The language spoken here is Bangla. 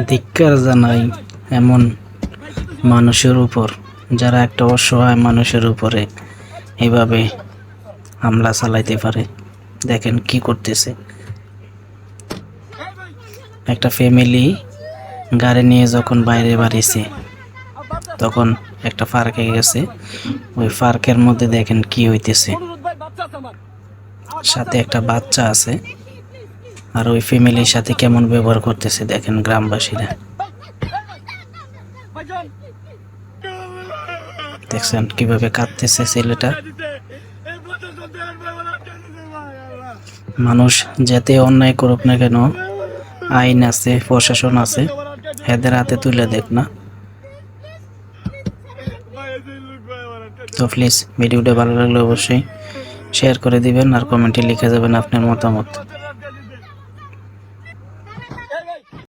ধিক্কার জানাই এমন মানুষের উপর যারা একটা অসহায় মানুষের উপরে এভাবে হামলা চালাইতে পারে। দেখেন কি করতেছে। একটা ফ্যামিলি গাড়ি নিয়ে যখন বাইরে বাড়িছে তখন একটা পার্কে গেছে। ওই পার্কের মধ্যে দেখেন কি হইতেছে, সাথে একটা বাচ্চা আছে আর ওই ফ্যামিলির সাথে কেমন ব্যবহার করতেছে দেখেন গ্রামবাসীরা। দেখছেন কিভাবে কাঁদতেছে ছেলেটা। মানুষ যেতে অন্যায় করুক না কেন, আইন আছে, প্রশাসন আছে, এদের হাতে তুলে দেখ না। তো প্লিজ ভিডিওটা ভালো লাগলে অবশ্যই শেয়ার করে দিবেন আর কমেন্টে লিখে যাবেন আপনার মতামত।